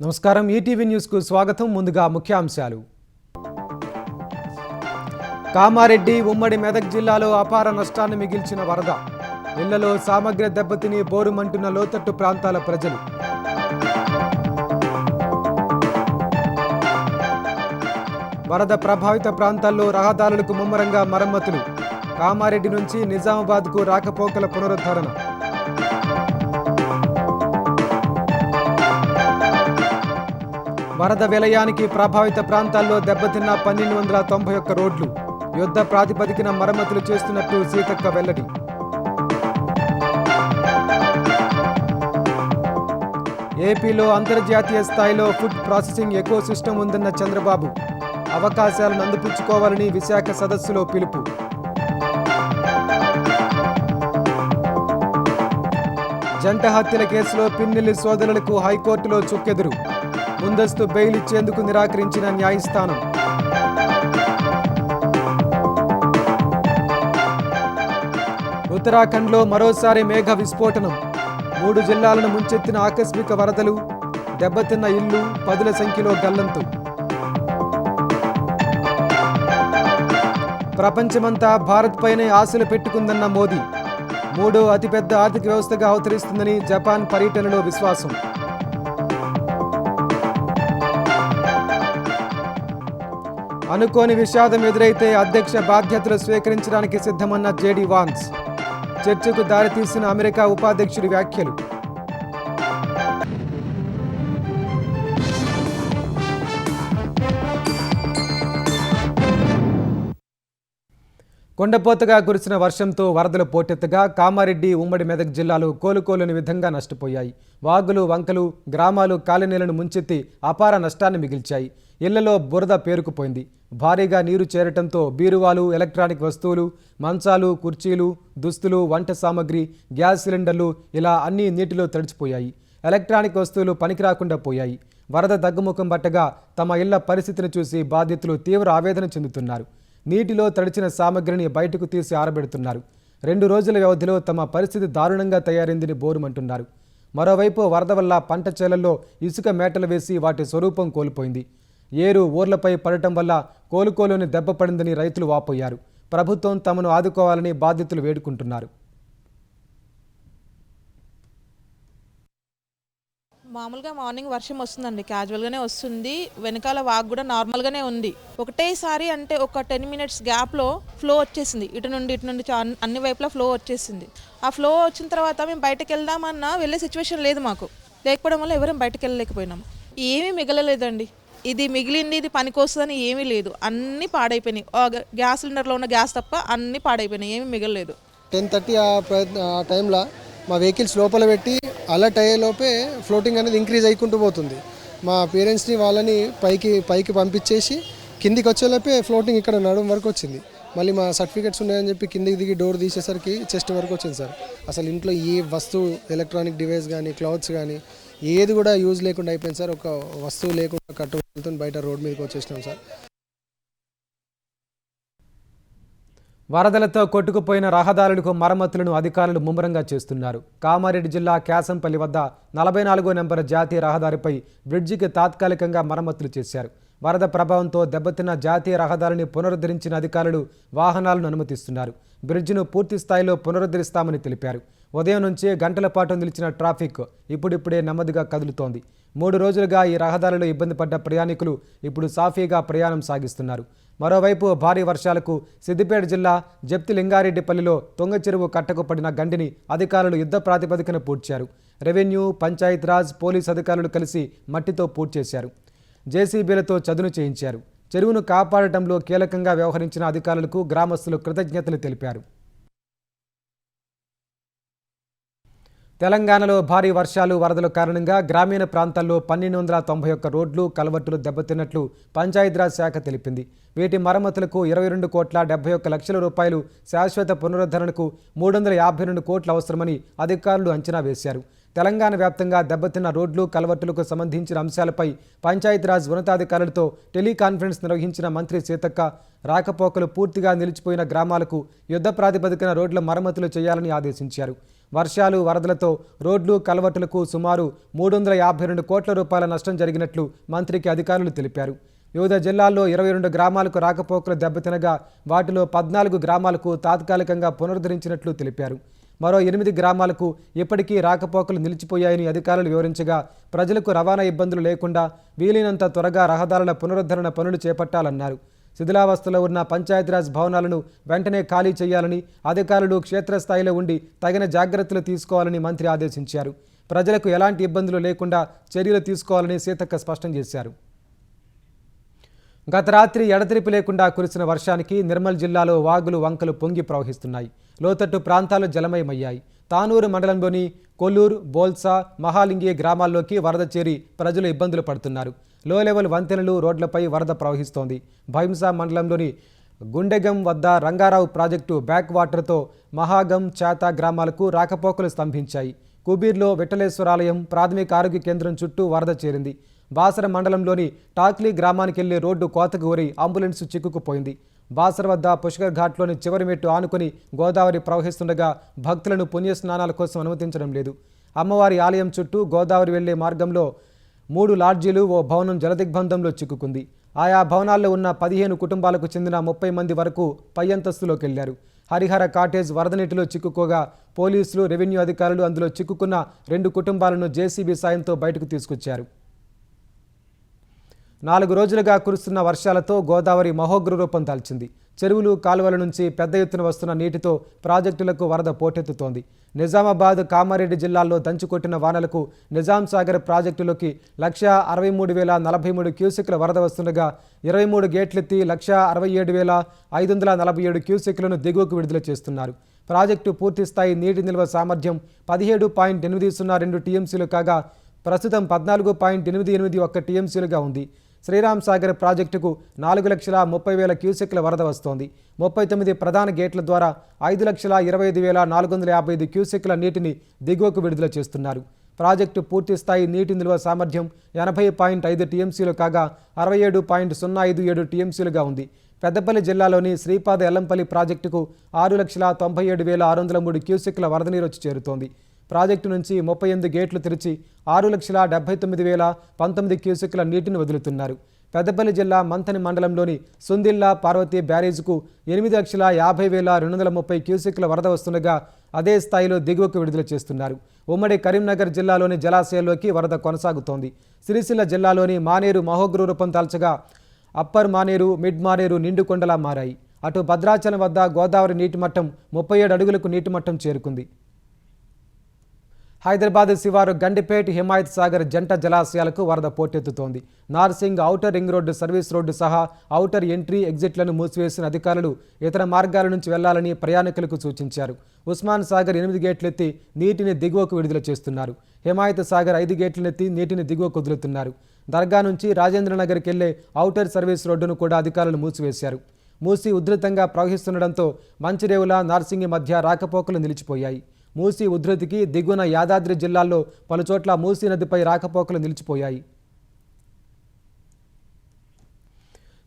నమస్కారం ETV news కు స్వాగతం. ముందుగా ముఖ్యాంశాలు. కామారెడ్డి ఉమ్మడి మెదక్ జిల్లాలో అపార నష్టాన్ని మిగిల్చిన వరద. ఇళ్లలో సామగ్రి దెబ్బతిని బోరుమంటున్న లోతట్టు ప్రాంతాల ప్రజలు. వరద ప్రభావిత ప్రాంతాల్లో రహదారులకు ముమ్మరంగా మరమ్మతులు. కామారెడ్డి నుంచి నిజామాబాద్కు రాకపోకల పునరుద్ధరణ. వరద విలయానికి ప్రభావిత ప్రాంతాల్లో దెబ్బతిన్న 1291 రోడ్లు. యుద్ధ ప్రాతిపదికన మరమ్మతులు చేస్తున్నట్లు సీతక్క వెల్లడి. ఏపీలో అంతర్జాతీయ స్థాయిలో ఫుడ్ ప్రాసెసింగ్ ఎకోసిస్టమ్ ఉందన్న చంద్రబాబు. అవకాశాలను అందిపుచ్చుకోవాలని విశాఖ సదస్సులో పిలుపు. జంట హత్యల కేసులో పిన్నెల్లి సోదరులకు హైకోర్టులో చుక్కెదురు. ముందస్తు బెయిల్ ఇచ్చేందుకు నిరాకరించిన న్యాయస్థానం. ఉత్తరాఖండ్లో మరోసారి మేఘ విస్ఫోటనం. 3 జిల్లాలను ముంచెత్తిన ఆకస్మిక వరదలు. దెబ్బతిన్న ఇల్లు, పదుల సంఖ్యలో గల్లంతు. ప్రపంచమంతా భారత్ పైనే ఆశలు పెట్టుకుందన్న మోదీ. 3వ అతిపెద్ద ఆర్థిక వ్యవస్థగా అవతరిస్తుందని జపాన్ పర్యటనలో విశ్వాసం. అనుకోని విషాదం ఎదురైతే అధ్యక్ష బాధ్యతలు స్వీకరించడానికి సిద్ధమన్న జేడీ వాన్స్. చర్చకు దారితీసిన అమెరికా ఉపాధ్యక్షుడి వ్యాఖ్యలు. కొండపోతగా కురిసిన వర్షంతో వరదలు పోటెత్తగా కామారెడ్డి ఉమ్మడి మెదక్ జిల్లాలో కోలుకోలేని విధంగా నష్టపోయాయి. వాగులు, వంకలు, గ్రామాలు, కాలనీలను ముంచెత్తి అపార నష్టాన్ని మిగిల్చాయి. ఇళ్లలో బురద పేరుకుపోయింది. భారీగా నీరు చేరటంతో బీరువాలు, ఎలక్ట్రానిక్ వస్తువులు, మంచాలు, కుర్చీలు, దుస్తులు, వంట సామగ్రి, గ్యాస్ సిలిండర్లు ఇలా అన్నీ నీటిలో తడిచిపోయాయి. ఎలక్ట్రానిక్ వస్తువులు పనికిరాకుండా పోయాయి. వరద దగ్గుముఖం పట్టగా తమ ఇళ్ల పరిస్థితిని చూసి బాధితులు తీవ్ర ఆవేదన చెందుతున్నారు. నీటిలో తడిచిన సామగ్రిని బయటకు తీసి ఆరబెడుతున్నారు. 2 రోజుల వ్యవధిలో తమ పరిస్థితి దారుణంగా తయారైందని బోరుమంటున్నారు. మరోవైపు వరద వల్ల పంట చేలల్లో ఇసుక మేటలు వేసి వాటి స్వరూపం కోల్పోయింది. ఏరు ఊర్లపై పడటం వల్ల కోలుకోలోని దెబ్బ పడిందని రైతులు వాపోయారు. ప్రభుత్వం తమను ఆదుకోవాలని బాధితులు వేడుకుంటున్నారు. మామూలుగా మార్నింగ్ వర్షం వస్తుందండి, క్యాజువల్గానే వస్తుంది. వెనకాల వాక్ కూడా నార్మల్గానే ఉంది. ఒకటేసారి అంటే ఒక 10 మినిట్స్ గ్యాప్లో ఫ్లో వచ్చేసింది. ఇటు నుండి అన్ని వైపులా ఫ్లో వచ్చేసింది. ఆ ఫ్లో వచ్చిన తర్వాత మేము బయటకు వెళ్దామన్నా వెళ్ళే సిచ్యువేషన్ లేదు మాకు. లేకపోవడం వల్ల ఎవరైనా బయటకు వెళ్ళలేకపోయినాము. ఏమీ మిగలలేదండి. ఇది మిగిలింది, ఇది పనికొస్తుందని ఏమీ లేదు. అన్నీ పాడైపోయినాయి. గ్యాస్ సిలిండర్లో ఉన్న గ్యాస్ తప్ప అన్నీ పాడైపోయినాయి, ఏమీ మిగలలేదు. 10:30 ఆ టైంలో మా వెహికల్స్ లోపల పెట్టి అలర్ట్ అయ్యేలోపే ఫ్లోటింగ్ అనేది ఇంక్రీజ్ అయికుంటూ పోతుంది. మా పేరెంట్స్ని వాళ్ళని పైకి పంపించేసి కిందికి వచ్చేలోపే ఫ్లోటింగ్ ఇక్కడ నడుము వరకు వచ్చింది. మళ్ళీ మా సర్టిఫికెట్స్ ఉన్నాయని చెప్పి కిందికి దిగి డోర్ తీసేసరికి చెస్ట్ వరకు వచ్చింది సార్. అసలు ఇంట్లో ఏ వస్తువు, ఎలక్ట్రానిక్ డివైస్ కానీ, క్లాత్స్ కానీ ఏది కూడా యూజ్ లేకుండా అయిపోయింది సార్. ఒక వస్తువు లేకుండా కట్టుబడుతూ బయట రోడ్ మీదకి వచ్చేసినాం సార్. వరదలతో కొట్టుకుపోయిన రహదారులకు మరమ్మతులను అధికారులు ముమ్మరంగా చేస్తున్నారు. కామారెడ్డి జిల్లా క్యాసంపల్లి వద్ద 44వ నెంబర్ జాతీయ రహదారిపై బ్రిడ్జికి తాత్కాలికంగా మరమ్మతులు చేశారు. వరద ప్రభావంతో దెబ్బతిన్న జాతీయ రహదారిని పునరుద్ధరించిన అధికారులు వాహనాలను అనుమతిస్తున్నారు. బ్రిడ్జిను పూర్తి స్థాయిలో పునరుద్ధరిస్తామని తెలిపారు. ఉదయం నుంచే గంటల పాటు నిలిచిన ట్రాఫిక్ ఇప్పుడిప్పుడే నెమ్మదిగా కదులుతోంది. 3 రోజులుగా ఈ రహదారిలో ఇబ్బంది పడ్డ ప్రయాణికులు ఇప్పుడు సాఫీగా ప్రయాణం సాగిస్తున్నారు. మరోవైపు భారీ వర్షాలకు సిద్దిపేట జిల్లా జప్తి లింగారెడ్డిపల్లిలో తొంగ చెరువు కట్టకు పడిన గండిని అధికారులు యుద్ధ ప్రాతిపదికన పూడ్చారు. రెవెన్యూ, పంచాయతీరాజ్, పోలీస్ అధికారులు కలిసి మట్టితో పూడ్చేశారు. జేసీబీలతో చదును చేయించారు. చెరువును కాపాడటంలో కీలకంగా వ్యవహరించిన అధికారులకు గ్రామస్తులు కృతజ్ఞతలు తెలిపారు. తెలంగాణలో భారీ వర్షాలు, వరదల కారణంగా గ్రామీణ ప్రాంతాల్లో 1291 రోడ్లు, కలవట్టులు దెబ్బతిన్నట్లు పంచాయతీరాజ్ శాఖ తెలిపింది. వీటి మరమ్మతులకు 22,71 లక్షల రూపాయలు, శాశ్వత పునరుద్ధరణకు 352 కోట్లు అవసరమని అధికారులు అంచనా వేశారు. తెలంగాణ వ్యాప్తంగా దెబ్బతిన్న రోడ్లు, కలవట్టులకు సంబంధించిన అంశాలపై పంచాయతీరాజ్ ఉన్నతాధికారులతో టెలికాన్ఫరెన్స్ నిర్వహించిన మంత్రి సీతక్క రాకపోకలు పూర్తిగా నిలిచిపోయిన గ్రామాలకు యుద్ధ ప్రాతిపదికన రోడ్ల మరమ్మతులు చేయాలని ఆదేశించారు. వర్షాలు వరదలతో రోడ్లు కలవట్టులకు సుమారు 352 కోట్ల రూపాయల నష్టం జరిగినట్లు మంత్రికి అధికారులు తెలిపారు. వివిధ జిల్లాల్లో 22 గ్రామాలకు రాకపోకలు దెబ్బతినగా వాటిలో 14 గ్రామాలకు తాత్కాలికంగా పునరుద్ధరించినట్లు తెలిపారు. మరో 8 గ్రామాలకు ఇప్పటికీ రాకపోకలు నిలిచిపోయాయని అధికారులు వివరించగా ప్రజలకు రవాణా ఇబ్బందులు లేకుండా వీలైనంత త్వరగా రహదారుల పునరుద్ధరణ పనులు చేపట్టాలన్నారు. శిథిలావస్థలో ఉన్న పంచాయతీరాజ్ భవనాలను వెంటనే ఖాళీ చేయాలని అధికారులు క్షేత్రస్థాయిలో ఉండి తగిన జాగ్రత్తలు తీసుకోవాలని మంత్రి ఆదేశించారు. ప్రజలకు ఎలాంటి ఇబ్బందులు లేకుండా చర్యలు తీసుకోవాలని సీతక్క స్పష్టం చేశారు. గత రాత్రి ఎడతెరిపి లేకుండా కురిసిన వర్షానికి నిర్మల్ జిల్లాలో వాగులు వంకలు పొంగి ప్రవహిస్తున్నాయి. లోతట్టు ప్రాంతాలు జలమయమయ్యాయి. తానూరు మండలంలోని కొల్లూరు, బోల్సా, మహాలింగి గ్రామాల్లోకి వరద చేరి ప్రజలు ఇబ్బందులు పడుతున్నారు. లో లెవెల్ వంతెనలు, రోడ్లపై వరద ప్రవహిస్తోంది. భైంసా మండలంలోని గుండెగం వద్ద రంగారావు ప్రాజెక్టు బ్యాక్ వాటర్తో మహాగం, చేత గ్రామాలకు రాకపోకలు స్తంభించాయి. కుబీర్లో విఠలేశ్వరాలయం ప్రాథమిక ఆరోగ్య కేంద్రం చుట్టూ వరద చేరింది. బాసర మండలంలోని టాక్లీ గ్రామానికి వెళ్లే రోడ్డు కోతకు ఊరి అంబులెన్స్ చిక్కుకుపోయింది. బాసర వద్ద పుష్కర్ ఘాట్లోని చివరి మెట్టు ఆనుకుని గోదావరి ప్రవహిస్తుండగా భక్తులను పుణ్యస్నానాల కోసం అనుమతించడం లేదు. అమ్మవారి ఆలయం చుట్టూ గోదావరి వెళ్లే మార్గంలో 3 లాడ్జీలు, ఓ భవనం జలదిగ్బంధంలో చిక్కుకుంది. ఆయా భవనాల్లో ఉన్న 15 కుటుంబాలకు చెందిన 30 మంది వరకు పై అంతస్తులోకి వెళ్లారు. హరిహర కాటేజ్ వరద నీటిలో చిక్కుకోగా పోలీసులు, రెవెన్యూ అధికారులు అందులో చిక్కుకున్న 2 కుటుంబాలను జేసీబీ సాయంతో బయటకు తీసుకొచ్చారు. 4 రోజులుగా కురుస్తున్న వర్షాలతో గోదావరి మహోగ్ర రూపం దాల్చింది. చెరువులు, కాలువల నుంచి పెద్ద ఎత్తున వస్తున్న నీటితో ప్రాజెక్టులకు వరద పోటెత్తుతోంది. నిజామాబాద్, కామారెడ్డి జిల్లాల్లో దంచుకొట్టిన వానలకు నిజాం సాగర్ ప్రాజెక్టులోకి 1,63,043 క్యూసెక్ల వరద వస్తుండగా 23 గేట్లెత్తి 1,67,547 క్యూసెక్లను దిగువకు విడుదల చేస్తున్నారు. ప్రాజెక్టు పూర్తిస్థాయి నీటి నిల్వ సామర్థ్యం 17.802 టీఎంసీలు కాగా ప్రస్తుతం 14.881 టీఎంసీలుగా ఉంది. శ్రీరామ్ సాగర్ ప్రాజెక్టుకు 4,30,000 క్యూసెక్ల వరద వస్తోంది. 39 ప్రధాన గేట్ల ద్వారా 5,25,455 క్యూసెక్ల నీటిని దిగువకు విడుదల చేస్తున్నారు. ప్రాజెక్టు పూర్తిస్థాయి నీటి నిల్వ సామర్థ్యం 80.5 టీఎంసీలు కాగా 67.057 టీఎంసీలుగా ఉంది. పెద్దపల్లి జిల్లాలోని శ్రీపాద ఎల్లంపల్లి ప్రాజెక్టుకు 6,97,603 క్యూసెక్ల వరద నీరు వచ్చి చేరుతోంది. ప్రాజెక్టు నుంచి 38 గేట్లు తెరిచి 6,79,019 క్యూసెక్ల నీటిని వదులుతున్నారు. పెద్దపల్లి జిల్లా మంథని మండలంలోని సుందిల్లా పార్వతీ బ్యారేజ్కు 8,50,230 క్యూసెక్ల వరద వస్తుండగా అదే స్థాయిలో దిగువకు విడుదల చేస్తున్నారు. ఉమ్మడి కరీంనగర్ జిల్లాలోని జలాశయాల్లోకి వరద కొనసాగుతోంది. సిరిసిల్ల జిల్లాలోని మానేరు మహోగ్ర రూపం దాల్చగా అప్పర్ మానేరు, మిడ్ మానేరు నిండుకొండలా మారాయి. అటు భద్రాచలం వద్ద గోదావరి నీటి మట్టం 37 అడుగులకు నీటి మట్టం చేరుకుంది. హైదరాబాద్ శివారు గండిపేట్, హిమాయత్ సాగర్ జంట జలాశయాలకు వరద పోటెత్తుతోంది. Narsing outer ring road, service road సహా ఔటర్ ఎంట్రీ, ఎగ్జిట్లను మూసివేసిన అధికారులు ఇతర మార్గాల నుంచి వెళ్లాలని ప్రయాణికులకు సూచించారు. ఉస్మాన్ సాగర్ 8 గేట్లెత్తి నీటిని దిగువకు విడుదల చేస్తున్నారు. హిమాయత్ సాగర్ 5 గేట్లనెత్తి నీటిని దిగువకు వదులుతున్నారు. దర్గా నుంచి రాజేంద్రనగర్కి వెళ్లే ఔటర్ సర్వీస్ రోడ్డును కూడా అధికారులు మూసివేశారు. మూసి ఉధృతంగా ప్రవహిస్తుండటంతో మంచిరేవుల, నార్సింగి మధ్య రాకపోకలు నిలిచిపోయాయి. మూసీ ఉధృతికి దిగువన యాదాద్రి జిల్లాల్లో పలుచోట్ల మూసీ నదిపై రాకపోకలు నిలిచిపోయాయి.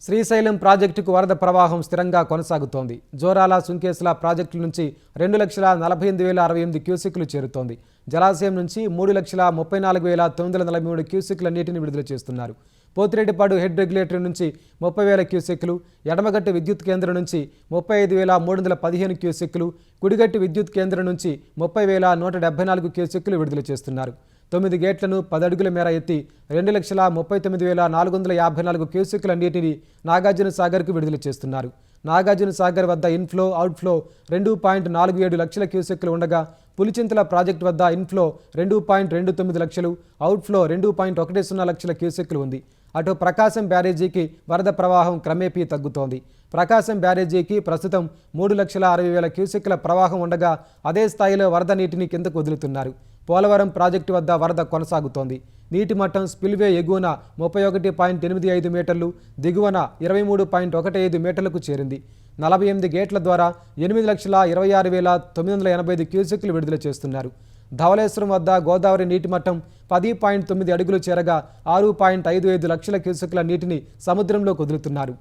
శ్రీశైలం ప్రాజెక్టుకు వరద ప్రవాహం స్థిరంగా కొనసాగుతోంది. జోరాల, సుంకేసుల ప్రాజెక్టుల నుంచి 2,48,068 క్యూసెక్లు చేరుతోంది. జలాశయం నుంచి 3,34,943 క్యూసెక్ల నీటిని విడుదల చేస్తున్నారు. పోతిరెడ్డిపాడు హెడ్ రెగ్యులేటర్ నుంచి 30,000 క్యూసెక్లు, ఎడమగట్టు విద్యుత్ కేంద్రం నుంచి 35,315 క్యూసెక్లు, కుడిగట్టు విద్యుత్ కేంద్రం నుంచి 30,174 క్యూసెక్లు విడుదల చేస్తున్నారు. 9 గేట్లను 10 అడుగుల మేర ఎత్తి 2,39,454 క్యూసెక్ల నీటిని నాగార్జున సాగర్కు విడుదల చేస్తున్నారు. నాగార్జున సాగర్ వద్ద ఇన్ఫ్లో, అవుట్ఫ్లో 2.47 లక్షల క్యూసెక్లు ఉండగా పులిచింతల ప్రాజెక్టు వద్ద ఇన్ఫ్లో 2.29 లక్షలు, అవుట్ఫ్లో 2.10 లక్షల క్యూసెక్లు ఉంది. అటు ప్రకాశం బ్యారేజీకి వరద ప్రవాహం క్రమేపీ తగ్గుతోంది. ప్రకాశం బ్యారేజీకి ప్రస్తుతం 3,60,000 క్యూసెక్ల ప్రవాహం ఉండగా అదే స్థాయిలో వరద నీటిని కిందకు వదులుతున్నారు. పోలవరం ప్రాజెక్టు వద్ద వరద కొనసాగుతోంది. నీటి మట్టం స్పిల్వే ఎగువన 31.85 మీటర్లు, దిగువన 23.15 మీటర్లకు చేరింది. 48 గేట్ల ద్వారా 8,26,985 క్యూసెక్లు విడుదల చేస్తున్నారు. ధవళేశ్వరం వద్ద గోదావరి నీటి మట్టం 10.9 అడుగులు చేరగా 6.55 లక్షల క్యూసెక్ల నీటిని సముద్రంలోకి వదులుతున్నారు.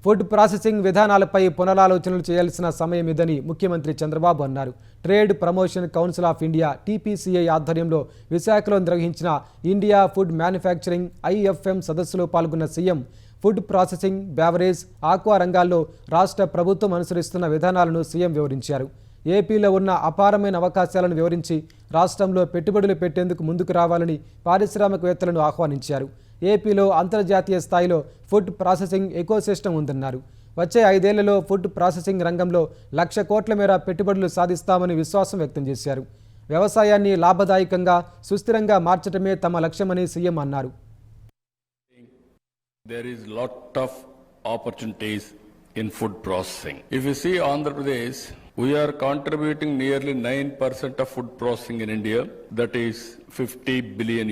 ఫుడ్ ప్రాసెసింగ్ విధానాలపై పునరాలోచనలు చేయాల్సిన సమయం ఇదని ముఖ్యమంత్రి చంద్రబాబు అన్నారు. Trade promotion council of India TPCI ఆధ్వర్యంలో విశాఖలో నిర్వహించిన ఇండియా ఫుడ్ మ్యానుఫ్యాక్చరింగ్ ఐఎఫ్ఎం సదస్సులో పాల్గొన్న CM food processing, beverage, aqua రంగాల్లో రాష్ట్ర ప్రభుత్వం అనుసరిస్తున్న విధానాలను సీఎం వివరించారు. ఏపీలో ఉన్న అపారమైన అవకాశాలను వివరించి రాష్ట్రంలో పెట్టుబడులు పెట్టేందుకు ముందుకు రావాలని పారిశ్రామికవేత్తలను ఆహ్వానించారు. ఏపీలో అంతర్జాతీయ స్థాయిలో ఫుడ్ ప్రాసెసింగ్ ఎకోసిస్టమ్ ఉందన్నారు. వచ్చే 5 ఏళ్లలో ఫుడ్ ప్రాసెసింగ్ రంగంలో 1,00,000 కోట్ల మేర పెట్టుబడులు సాధిస్తామని విశ్వాసం వ్యక్తం చేశారు. వ్యవసాయాన్ని లాభదాయకంగా, సుస్థిరంగా మార్చడమే తమ లక్ష్యమని సీఎం అన్నారు. There is lot of opportunities in food processing. If you see Andhra Pradesh, we are contributing nearly 9% of food processing in India. That is $50 billion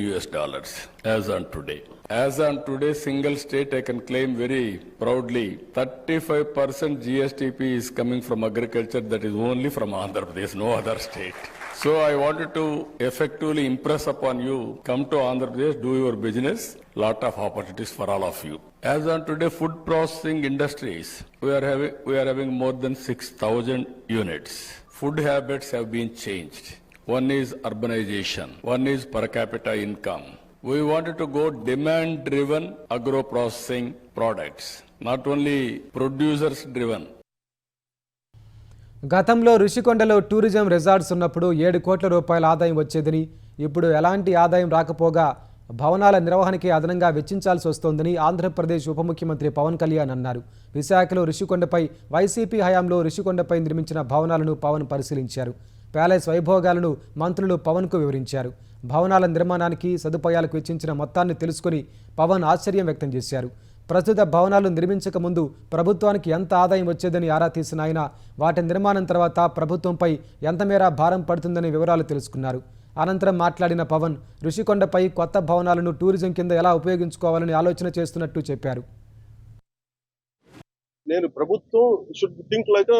as on today. As on today, single state I can claim very proudly 35% GSTP is coming from agriculture. That is only from Andhra Pradesh, no other state. So I wanted to effectively impress upon you, come to Andhra Pradesh, do your business, lot of opportunities for all of you. As on today, food processing industries, we are having more than 6,000 units. Food habits have been changed. One is urbanization, one is per capita income. We wanted to go demand-driven agro-processing products, not only producers-driven. గతంలో రుషికొండలో tourism resorts ఉన్నప్పుడు 7 కోట్ల రూపాయల ఆదాయం వచ్చేదని, ఇప్పుడు ఎలాంటి ఆదాయం రాకపోగా భవనాల నిర్వహణకి అదనంగా వెచ్చించాల్సి వస్తోందని ఆంధ్రప్రదేశ్ ఉప ముఖ్యమంత్రి పవన్ కళ్యాణ్ అన్నారు. విశాఖలో రుషికొండపై వైసీపీ హయాంలో రుషికొండపై నిర్మించిన భవనాలను పవన్ పరిశీలించారు. ప్యాలెస్ వైభోగాలను మంత్రులు పవన్కు వివరించారు. భవనాల నిర్మాణానికి, సదుపాయాలకు వెచ్చించిన మొత్తాన్ని తెలుసుకుని పవన్ ఆశ్చర్యం వ్యక్తం చేశారు. ప్రస్తుత భవనాలు నిర్మించక ముందు ప్రభుత్వానికి ఎంత ఆదాయం వచ్చేదని ఆరా తీసిన ఆయన వాటి నిర్మాణం తర్వాత ప్రభుత్వంపై ఎంత మేర భారం పడుతుందనే వివరాలు తెలుసుకున్నారు. అనంతరం మాట్లాడిన పవన్ రుషికొండపై కొత్త భవనాలను టూరిజం కింద ఎలా ఉపయోగించుకోవాలని ఆలోచన చేస్తున్నట్టు చెప్పారు. నేను ప్రభుత్వం should think like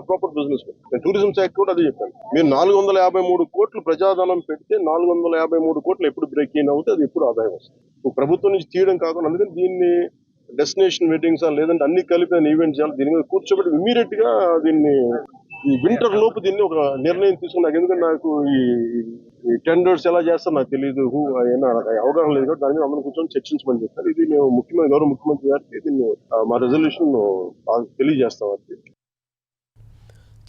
proper business. నేను టూరిజం శాఖ కూడా అదే చెప్పాను. మీరు 453 కోట్లు ప్రజాధనం పెడితే 453 కోట్లు ఎప్పుడు బ్రేక్ ఇన్ అవుతే అది ఎప్పుడు ఆదాయం వస్తుంది. ప్రభుత్వం నుంచి తీయడం కాకుండా అందుకని దీన్ని డెస్టినేషన్ వెడ్డింగ్స్ లేదంటే అన్ని కలిపి ఈవెంట్ చేయాలి. దీని మీద కూర్చోబెట్టి ఇమీడియట్ గా దీన్ని ఈ వింటర్ లోపు దీన్ని ఒక నిర్ణయం తీసుకున్నాను. ఎందుకంటే నాకు ఈ టెండర్స్ ఎలా చేస్తారో నాకు తెలియదు, అవగాహన లేదు కాబట్టి దాని మీద అందరం కూర్చొని చర్చించమని చెప్పారు. ఇది మేము గౌరవ ముఖ్యమంత్రి గారికి దీన్ని మా రెజల్యూషన్ తెలియజేస్తాం. అది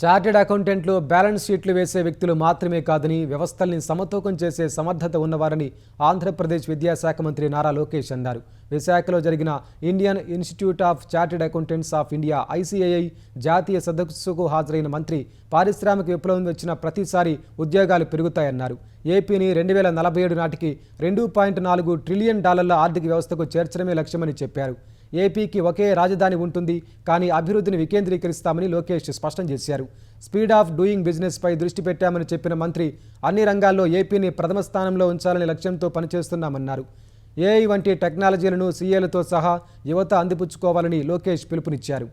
చార్టెడ్ అకౌంటెంట్లు బ్యాలెన్స్ షీట్లు వేసే వ్యక్తులు మాత్రమే కాదని వ్యవస్థల్ని సమతూకం చేసే సమర్థత ఉన్నవారని ఆంధ్రప్రదేశ్ విద్యాశాఖ మంత్రి నారా లోకేష్ అన్నారు. విశాఖలో జరిగిన Indian institute of chartered accountants of India ICII జాతీయ సదస్సుకు హాజరైన మంత్రి పారిశ్రామిక విప్లవం వచ్చిన ప్రతిసారి ఉద్యోగాలు పెరుగుతాయన్నారు. ఏపీని 2047 నాటికి $2.4 ట్రిలియన్ ఆర్థిక వ్యవస్థకు చేర్చడమే లక్ష్యమని చెప్పారు. ఏపీకి ఒకే రాజధాని ఉంటుంది, కానీ అభివృద్ధిని వికేంద్రీకరిస్తామని లోకేష్ స్పష్టం చేశారు. స్పీడ్ ఆఫ్ డూయింగ్ బిజినెస్పై దృష్టి పెట్టామని చెప్పిన మంత్రి అన్ని రంగాల్లో ఏపీని ప్రథమ స్థానంలో ఉంచాలని లక్ష్యంతో పనిచేస్తున్నామన్నారు. ఏఐ వంటి టెక్నాలజీలను సీఏలతో సహా యువత అందిపుచ్చుకోవాలని లోకేష్ పిలుపునిచ్చారు.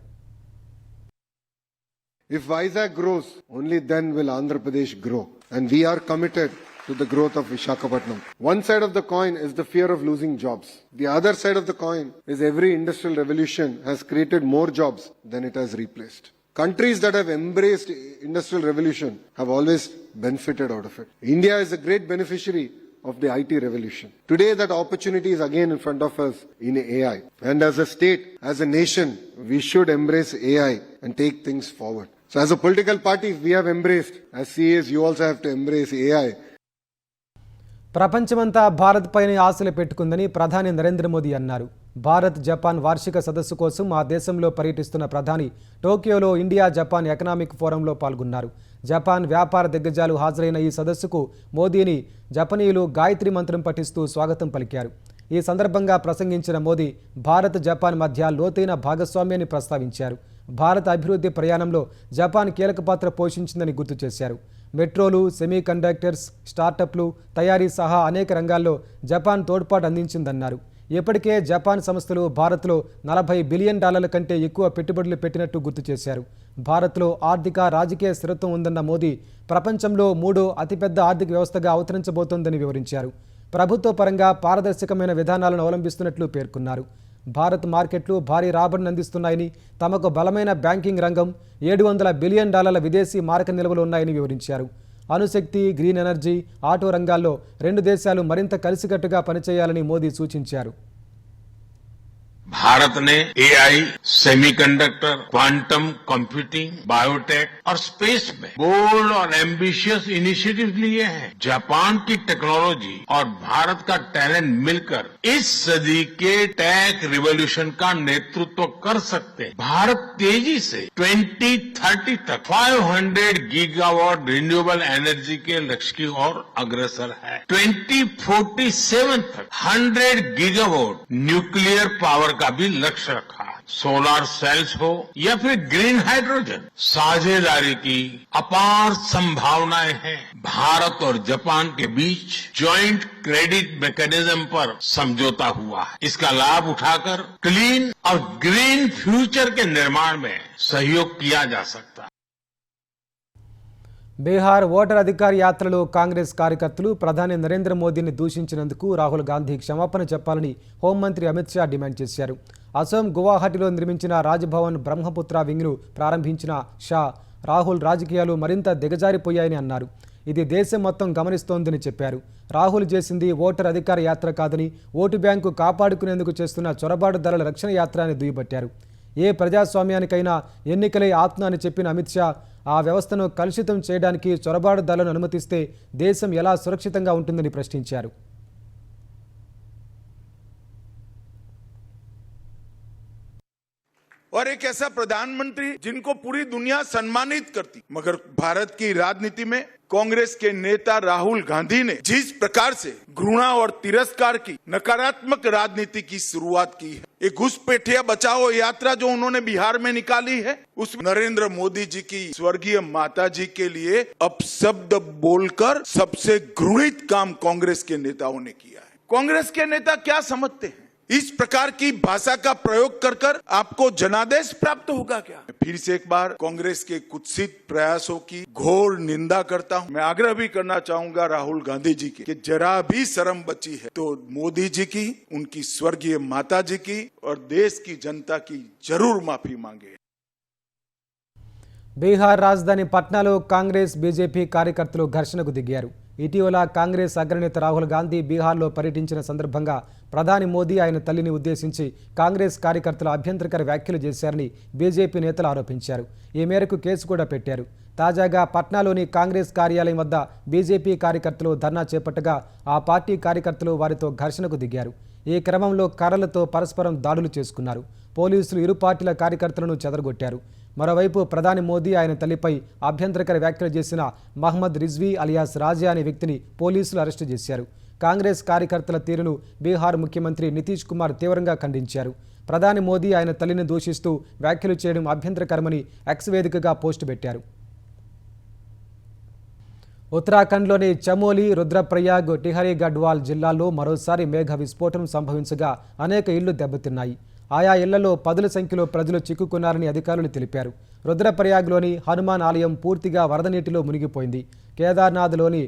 If Vizag grows, only then will Andhra Pradesh grow. And we are committed to the growth of Visakhapatnam. One side of the coin is the fear of losing jobs. The other side of the coin is every industrial revolution has created more jobs than it has replaced. Countries that have embraced industrial revolution have always benefited out of it. India is a great beneficiary of the IT revolution. Today that opportunity is again in front of us in AI. And as a state, as a nation, we should embrace AI and take things forward. So as a political party, we have embraced. As CAs, you also have to embrace AI. ప్రపంచమంతా భారత్ పైన ఆశలు పెట్టుకుందని ప్రధాని నరేంద్ర మోదీ అన్నారు. Bharat Japan వార్షిక సదస్సు కోసం ఆ దేశంలో పర్యటిస్తున్న ప్రధాని టోక్యోలో ఇండియా జపాన్ ఎకనామిక్ ఫోరంలో పాల్గొన్నారు. జపాన్ వ్యాపార దిగ్గజాలు హాజరైన ఈ సదస్సుకు మోదీని జపనీయులు గాయత్రి మంత్రం పఠిస్తూ స్వాగతం పలికారు. ఈ సందర్భంగా ప్రసంగించిన మోదీ భారత్ జపాన్ మధ్య లోతైన భాగస్వామ్యాన్ని ప్రస్తావించారు. భారత అభివృద్ధి ప్రయాణంలో జపాన్ కీలక పాత్ర పోషించిందని గుర్తు చేశారు. మెట్రోలు, సెమీ కండక్టర్స్, స్టార్టప్లు, తయారీ సహా అనేక రంగాల్లో జపాన్ తోడ్పాటు అందించిందన్నారు. ఇప్పటికే జపాన్ సంస్థలు భారత్లో $40 బిలియన్ కంటే ఎక్కువ పెట్టుబడులు పెట్టినట్టు గుర్తు చేశారు. భారత్లో ఆర్థిక, రాజకీయ స్థిరత్వం ఉందన్న మోదీ ప్రపంచంలో 3వ అతిపెద్ద ఆర్థిక వ్యవస్థగా అవతరించబోతోందని వివరించారు. ప్రభుత్వ పరంగా పారదర్శకమైన విధానాలను అవలంబిస్తున్నట్లు పేర్కొన్నారు. భారత్ మార్కెట్లు భారీ రాబడిని అందిస్తున్నాయని, తమకు బలమైన బ్యాంకింగ్ రంగం, $700 బిలియన్ విదేశీ మారక నిల్వలు ఉన్నాయని వివరించారు. అణుశక్తి, గ్రీన్ ఎనర్జీ, ఆటో రంగాల్లో రెండు దేశాలు మరింత కలిసికట్టుగా పనిచేయాలని మోదీ సూచించారు. भारत ने AI, semiconductor, quantum computing, biotech और स्पेस में बोल्ड और एम्बिशियस इनिशिएटिव लिए हैं. जापान की टेक्नोलॉजी और भारत का टैलेंट मिलकर इस सदी के टेक रिवॉल्यूशन का नेतृत्व कर सकते हैं. भारत तेजी से 2030 तक 500 गीगावाट रिन्यूएबल एनर्जी के लक्ष्य की ओर अग्रसर है. 2047 तक 100 गीगावाट न्यूक्लियर पावर का भी लक्ष्य रखा है. सोलर सेल्स हो या फिर ग्रीन हाइड्रोजन, साझेदारी की अपार संभावनाएं हैं. भारत और जापान के बीच ज्वाइंट क्रेडिट मैकेनिज्म पर समझौता हुआ है. इसका लाभ उठाकर क्लीन और ग्रीन फ्यूचर के निर्माण में सहयोग किया जा सकता है. బీహార్ ఓటర్ అధికార యాత్రలో కాంగ్రెస్ కార్యకర్తలు ప్రధాని నరేంద్ర మోదీని దూషించినందుకు రాహుల్ గాంధీ క్షమాపణ చెప్పాలని హోంమంత్రి అమిత్ షా డిమాండ్ చేశారు. అసోం గువాహటిలో నిర్మించిన రాజ్భవన్ బ్రహ్మపుత్ర వింగ్ను ప్రారంభించిన షా, రాహుల్ రాజకీయాలు మరింత దిగజారిపోయాయని అన్నారు. ఇది దేశం మొత్తం గమనిస్తోందని చెప్పారు. రాహుల్ చేసింది ఓటర్ అధికార యాత్ర కాదని, ఓటు బ్యాంకు కాపాడుకునేందుకు చేస్తున్న చొరబాటుదారుల రక్షణ యాత్ర అని దుయ్యబట్టారు. ఏ ప్రజాస్వామ్యానికైనా ఎన్నికలే ఆత్మ అని చెప్పిన అమిత్ షా, ఆ వ్యవస్థను కలుషితం చేయడానికి చొరబాటుదారులను అనుమతిస్తే దేశం ఎలా సురక్షితంగా ఉంటుందని ప్రశ్నించారు. और एक ऐसा प्रधानमंत्री जिनको पूरी दुनिया सम्मानित करती, मगर भारत की राजनीति में कांग्रेस के नेता राहुल गांधी ने जिस प्रकार से घृणा और तिरस्कार की नकारात्मक राजनीति की शुरुआत की है, ये घुसपैठिया बचाओ यात्रा जो उन्होंने बिहार में निकाली है, उस नरेंद्र मोदी जी की स्वर्गीय माता जी के लिए अपशब्द बोलकर सबसे घृणित काम कांग्रेस के नेताओं ने किया है. कांग्रेस के नेता क्या समझते हैं? इस प्रकार की भाषा का प्रयोग कर कर आपको जनादेश प्राप्त होगा क्या? फिर से एक बार कांग्रेस के कुत्सित प्रयासों की घोर निंदा करता हूं. मैं आग्रह भी करना चाहूंगा राहुल गांधी जी के कि जरा भी शर्म बची है तो मोदी जी की, उनकी स्वर्गीय माता जी की और देश की जनता की जरूर माफी मांगे. బీహార్ రాజధాని పట్నాలో కాంగ్రెస్, బీజేపీ కార్యకర్తలు ఘర్షణకు దిగారు. ఇటీవల కాంగ్రెస్ అగ్రనేత రాహుల్ గాంధీ బీహార్లో పర్యటించిన సందర్భంగా ప్రధాని మోదీ ఆయన తల్లిని ఉద్దేశించి కాంగ్రెస్ కార్యకర్తలు అభ్యంతరకర వ్యాఖ్యలు చేశారని బీజేపీ నేతలు ఆరోపించారు. ఈ మేరకు కేసు కూడా పెట్టారు. తాజాగా పట్నాలోని కాంగ్రెస్ కార్యాలయం వద్ద బీజేపీ కార్యకర్తలు ధర్నా చేపట్టగా ఆ పార్టీ కార్యకర్తలు వారితో ఘర్షణకు దిగారు. ఈ క్రమంలో కర్రలతో పరస్పరం దాడులు చేసుకున్నారు. పోలీసులు ఇరు పార్టీల కార్యకర్తలను చెదరగొట్టారు. మరోవైపు ప్రధాని మోదీ ఆయన తల్లిపై అభ్యంతరకర వ్యాఖ్యలు చేసిన మహ్మద్ రిజ్వీ అలియాస్ రాజా అనే వ్యక్తిని పోలీసులు అరెస్టు చేశారు. కాంగ్రెస్ కార్యకర్తల తీరును బీహార్ ముఖ్యమంత్రి నితీష్ కుమార్ తీవ్రంగా ఖండించారు. ప్రధాని మోదీ ఆయన తల్లిని దూషిస్తూ వ్యాఖ్యలు చేయడం అభ్యంతరకరమని ఎక్స్ వేదికగా పోస్టు పెట్టారు. ఉత్తరాఖండ్లోని చమోలి, రుద్రప్రయాగ్, టిహరీ గఢ్వాల్ జిల్లాల్లో మరోసారి మేఘ విస్ఫోటనం సంభవించగా అనేక ఇళ్లు దెబ్బతిన్నాయి. ఆయా ఇళ్లలో పదుల సంఖ్యలో ప్రజలు చిక్కుకున్నారని అధికారులు తెలిపారు. రుద్రప్రయాగ్లోని హనుమాన్ ఆలయం పూర్తిగా వరద నీటిలో మునిగిపోయింది. కేదార్నాథ్లోని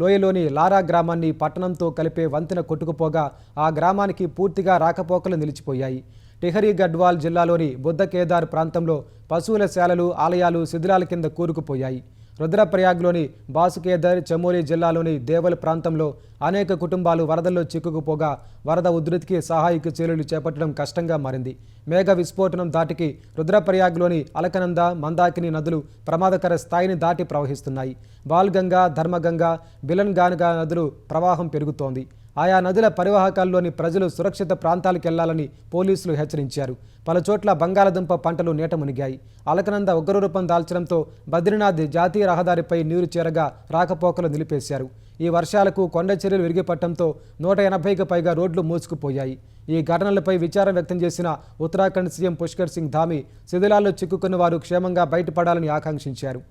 లోయలోని లారా గ్రామాన్ని పట్టణంతో కలిపే వంతెన కొట్టుకుపోగా ఆ గ్రామానికి పూర్తిగా రాకపోకలు నిలిచిపోయాయి. టిహరీ గఢ్వాల్ జిల్లాలోని బుద్ధ కేదార్ ప్రాంతంలో పశువుల శాలలు, ఆలయాలు శిథిలాల కింద కూరుకుపోయాయి. రుద్రప్రయాగ్లోని బాసుకేదర్, చమోలి జిల్లాలోని దేవల్ ప్రాంతంలో అనేక కుటుంబాలు వరదల్లో చిక్కుకుపోగా వరద ఉధృతికి సహాయక చర్యలు చేపట్టడం కష్టంగా మారింది. మేఘ విస్ఫోటనం దాటికి రుద్రప్రయాగ్లోని అలకనంద, మందాకిని నదులు ప్రమాదకర స్థాయిని దాటి ప్రవహిస్తున్నాయి. బాల్గంగా, ధర్మగంగా, బిలన్గాన్గా నదులు ప్రవాహం పెరుగుతోంది. ఆయా నదుల పరివాహకాల్లోని ప్రజలు సురక్షిత ప్రాంతాలకు వెళ్లాలని పోలీసులు హెచ్చరించారు. పలుచోట్ల బంగాళదుంప పంటలు నీట మునిగాయి. అలకనంద ఉగ్రరూపం దాల్చడంతో బద్రీనాథ్ జాతీయ రహదారిపై నీరు చేరగా రాకపోకలు నిలిపేశారు. ఈ వర్షాలకు కొండ చర్యలు విరిగిపట్టడంతో 180కి పైగా రోడ్లు మూసుకుపోయాయి. ఈ ఘటనలపై విచారం వ్యక్తం చేసిన ఉత్తరాఖండ్ సీఎం పుష్కర్ సింగ్ ధామీ శిథిలాల్లో చిక్కుకున్న వారు క్షేమంగా బయటపడాలని ఆకాంక్షించారు.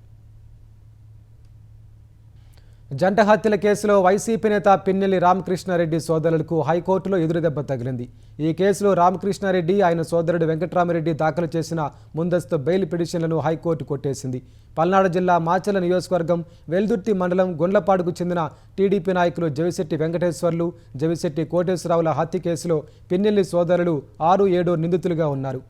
జంట హత్యల కేసులో వైసీపీ నేత పిన్నెల్లి రామకృష్ణారెడ్డి సోదరులకు హైకోర్టులో ఎదురుదెబ్బ తగిలింది. ఈ కేసులో రామకృష్ణారెడ్డి, ఆయన సోదరుడు వెంకట్రామరెడ్డి దాఖలు చేసిన ముందస్తు బెయిల్ పిటిషన్లను హైకోర్టు కొట్టేసింది. పల్నాడు జిల్లా మాచర్ల నియోజకవర్గం వెల్దుర్తి మండలం గుండ్లపాడుకు చెందిన టీడీపీ నాయకులు జవిశెట్టి వెంకటేశ్వర్లు, జవిశెట్టి కోటేశ్వరరావుల హత్య కేసులో పిన్నెల్లి సోదరులు 6-7 నిందితులుగా ఉన్నారు.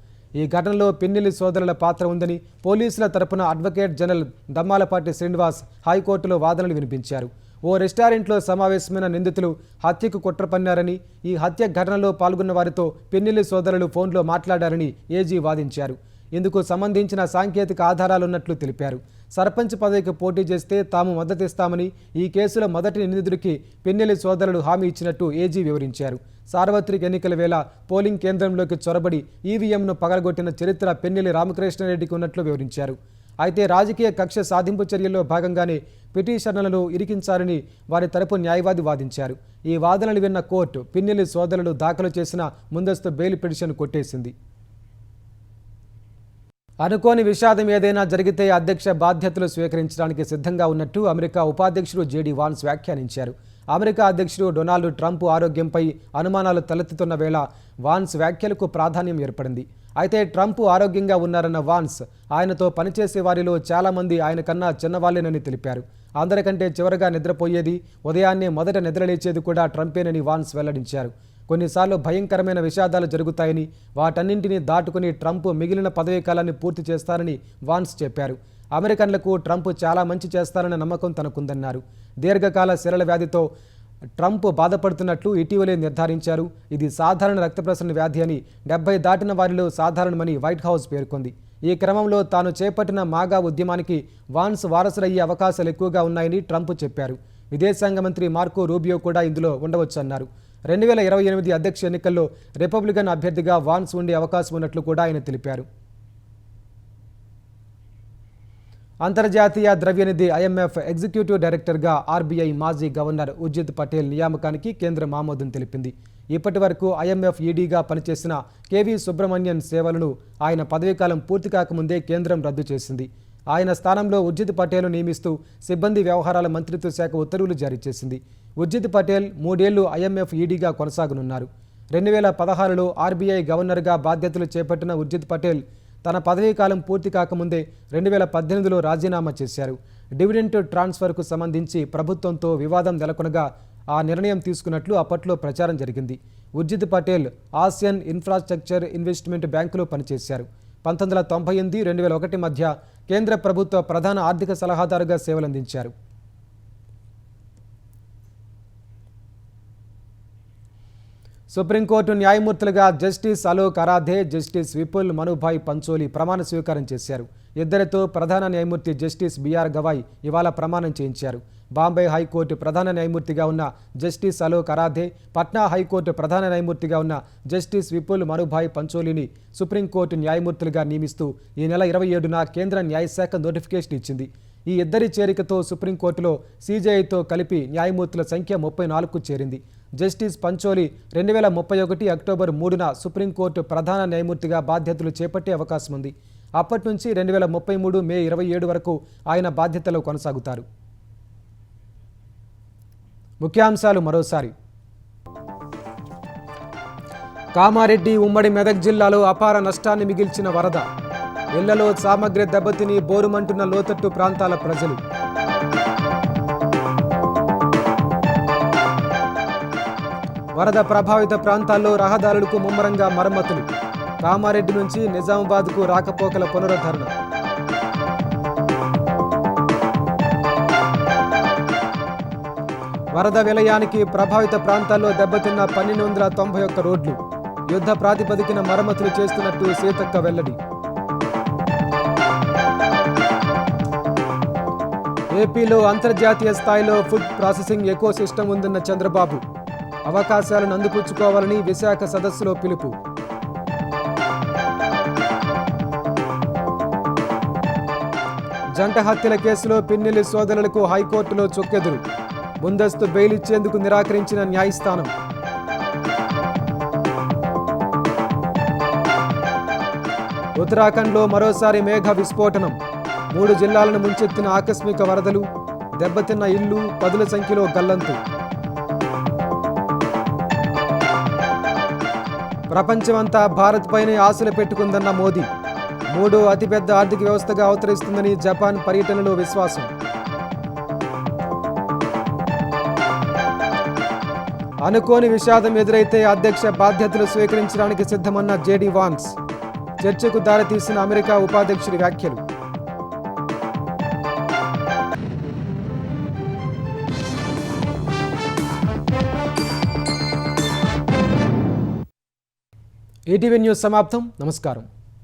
ఈ ఘటనలో పిన్నెల్లి సోదరుల పాత్ర ఉందని పోలీసుల తరపున అడ్వకేట్ జనరల్ దమ్మాలపాటి శ్రీనివాస్ హైకోర్టులో వాదనలు వినిపించారు. ఓ రెస్టారెంట్లో సమావేశమైన నిందితులు హత్యకు కుట్ర పన్నారని, ఈ హత్య ఘటనలో పాల్గొన్న వారితో పిన్నెల్లి సోదరులు ఫోన్లో మాట్లాడారని ఏజీ వాదించారు. ఇందుకు సంబంధించిన సాంకేతిక ఆధారాలున్నట్లు తెలిపారు. సర్పంచ్ పదవికి పోటీ చేస్తే తాము మద్దతిస్తామని, ఈ కేసులో మొదటి నిందితుడికి పిన్నెల్లి సోదరులు హామీ ఇచ్చినట్టు ఏజీ వివరించారు. సార్వత్రిక ఎన్నికల వేళ పోలింగ్ కేంద్రంలోకి చొరబడి ఈవీఎంను పగలగొట్టిన చరిత్ర పిన్నెల్లి రామకృష్ణారెడ్డికి ఉన్నట్లు వివరించారు. అయితే రాజకీయ కక్ష సాధింపు చర్యల్లో భాగంగానే పిటిషనర్లను ఇరికించారని వారి తరపు న్యాయవాది వాదించారు. ఈ వాదనలు విన్న కోర్టు పిన్నెల్లి సోదరులు దాఖలు చేసిన ముందస్తు బెయిల్ పిటిషన్ కొట్టేసింది. అనుకోని విషాదం ఏదైనా జరిగితే అధ్యక్ష బాధ్యతలు స్వీకరించడానికి సిద్ధంగా ఉన్నట్టు అమెరికా ఉపాధ్యక్షుడు జేడీ వాన్స్ వ్యాఖ్యానించారు. అమెరికా అధ్యక్షుడు డొనాల్డ్ ట్రంప్ ఆరోగ్యంపై అనుమానాలు తలెత్తుతున్న వేళ వాన్స్ వ్యాఖ్యలకు ప్రాధాన్యం ఏర్పడింది. అయితే ట్రంప్ ఆరోగ్యంగా ఉన్నారన్న వాన్స్ ఆయనతో పనిచేసే వారిలో చాలామంది ఆయన కన్నా చిన్నవాళ్లేనని తెలిపారు. అందరికంటే చివరగా నిద్రపోయేది, ఉదయాన్నే మొదట నిద్రలేచేది కూడా ట్రంపేనని వాన్స్ వెల్లడించారు. కొన్నిసార్లు భయంకరమైన విషాదాలు జరుగుతాయని, వాటన్నింటినీ దాటుకుని ట్రంప్ మిగిలిన పదవీ కాలాన్ని పూర్తి చేస్తారని వాన్స్ చెప్పారు. అమెరికన్లకు ట్రంప్ చాలా మంచి చేస్తారన్న నమ్మకం తనకుందన్నారు. దీర్ఘకాల సిరల వ్యాధితో ట్రంప్ బాధపడుతున్నట్లు ఇటీవలే నిర్ధారించారు. ఇది సాధారణ రక్త ప్రసరణ వ్యాధి అని, 70 దాటిన వారిలో సాధారణమని వైట్ హౌస్ పేర్కొంది. ఈ క్రమంలో తాను చేపట్టిన మాగా ఉద్యమానికి వాన్స్ వారసులయ్యే అవకాశాలు ఎక్కువగా ఉన్నాయని ట్రంప్ చెప్పారు. విదేశాంగ మంత్రి మార్కో రూబియో కూడా ఇందులో ఉండవచ్చన్నారు. 2028 అధ్యక్ష ఎన్నికల్లో రిపబ్లికన్ అభ్యర్థిగా వాన్స్ ఉండే అవకాశం ఉన్నట్లు కూడా ఆయన తెలిపారు. అంతర్జాతీయ ద్రవ్యనిధి IMF ఎగ్జిక్యూటివ్ డైరెక్టర్గా RBI మాజీ గవర్నర్ ఉర్జిత్ పటేల్ నియామకానికి కేంద్రం ఆమోదం తెలిపింది. ఇప్పటి వరకు IMF EDగా పనిచేసిన కేవీ సుబ్రహ్మణ్యన్ సేవలను ఆయన పదవీకాలం పూర్తి కాకముందే కేంద్రం రద్దు చేసింది. ఆయన స్థానంలో ఉర్జిత్ పటేల్ను నియమిస్తూ సిబ్బంది వ్యవహారాల మంత్రిత్వ శాఖ ఉత్తర్వులు జారీ చేసింది. ఉర్జిత్ పటేల్ 3 ఏళ్లు IMF EDగా కొనసాగనున్నారు. 2016లో RBI గవర్నర్గా బాధ్యతలు చేపట్టిన ఉర్జిత్ పటేల్ తన పదవీకాలం పూర్తి కాకముందే 2018లో రాజీనామా చేశారు. డివిడెంట్ ట్రాన్స్ఫర్కు సంబంధించి ప్రభుత్వంతో వివాదం నెలకొనగా ఆ నిర్ణయం తీసుకున్నట్లు అప్పట్లో ప్రచారం జరిగింది. Urjit Patel Asian infrastructure investment బ్యాంకులో పనిచేశారు. 1998-2001 మధ్య కేంద్ర ప్రభుత్వ ప్రధాన ఆర్థిక సలహాదారుగా సేవలందించారు. సుప్రీంకోర్టు న్యాయమూర్తులుగా జస్టిస్ అలోక్ అరాధే, జస్టిస్ విపుల్ మనుభాయ్ పంచోలి ప్రమాణ స్వీకారం చేశారు. ఇద్దరితో ప్రధాన న్యాయమూర్తి జస్టిస్ BR గవాయ్ ఇవాళ ప్రమాణం చేయించారు. బాంబే హైకోర్టు ప్రధాన న్యాయమూర్తిగా ఉన్న జస్టిస్ అలోక్ అరాధే, పట్నా హైకోర్టు ప్రధాన న్యాయమూర్తిగా ఉన్న జస్టిస్ విపుల్ మనుభాయ్ పంచోలిని సుప్రీంకోర్టు న్యాయమూర్తులుగా నియమిస్తూ ఈ నెల 27న కేంద్ర న్యాయశాఖ నోటిఫికేషన్ ఇచ్చింది. ఈ ఇద్దరి చేరికతో సుప్రీంకోర్టులో CJIతో కలిపి న్యాయమూర్తుల సంఖ్య 34కు చేరింది. జస్టిస్ పంచోలి 2031 అక్టోబర్ 3న సుప్రీంకోర్టు ప్రధాన న్యాయమూర్తిగా బాధ్యతలు చేపట్టే అవకాశం ఉంది. అప్పటి నుంచి 2033 మే 27 వరకు ఆయన బాధ్యతలో కొనసాగుతారు. ముఖ్యాంశాలు మరోసారి. కామారెడ్డి ఉమ్మడి మెదక్ జిల్లాలో అపార నష్టాన్ని మిగిల్చిన వరద. ఇళ్లలో సామగ్రి దెబ్బతిని బోరుమంటున్న లోతట్టు ప్రాంతాల ప్రజలు. వరద ప్రభావిత ప్రాంతాల్లో రహదారులకు ముమ్మరంగా మరమ్మతులు. కామారెడ్డి నుంచి నిజామాబాద్కు రాకపోకల పునరుద్ధరణ. వరద విలయానికి ప్రభావిత ప్రాంతాల్లో దెబ్బతిన్న 1291 రోడ్లు. యుద్ధ ప్రాతిపదికన మరమ్మతులు చేస్తున్నట్టు సీతక్క వెల్లడి. ఏపీలో అంతర్జాతీయ స్థాయిలో ఫుడ్ ప్రాసెసింగ్ ఎకోసిస్టమ్ ఉందన్న చంద్రబాబు. అవకాశాలను అందిపుచ్చుకోవాలని విశాఖ సదస్సులో పిలుపు. జంట హత్యల కేసులో పిన్నెల్లి సోదరులకు హైకోర్టులో చొక్కెదురు. ముందస్తు బెయిల్ ఇచ్చేందుకు నిరాకరించిన న్యాయస్థానం. ఉత్తరాఖండ్లో మరోసారి మేఘ విస్ఫోటనం. 3 జిల్లాలను ముంచెత్తిన ఆకస్మిక వరదలు. దెబ్బతిన్న ఇల్లు, పదుల సంఖ్యలో గల్లంతు. ప్రపంచమంతా భారత్ పైనే ఆశలు పెట్టుకుందన్న మోదీ. మూడో అతిపెద్ద ఆర్థిక వ్యవస్థగా అవతరిస్తుందని జపాన్ పర్యటనలో విశ్వాసం. అనుకోని విషాదం ఎదురైతే అధ్యక్ష బాధ్యతలు స్వీకరించడానికి సిద్ధమన్న జేడీ వాన్స్. చర్చకు దారితీసిన అమెరికా ఉపాధ్యక్షుడి వ్యాఖ్యలు. ఈటీవీ న్యూస్ సమాప్తం. నమస్కారం.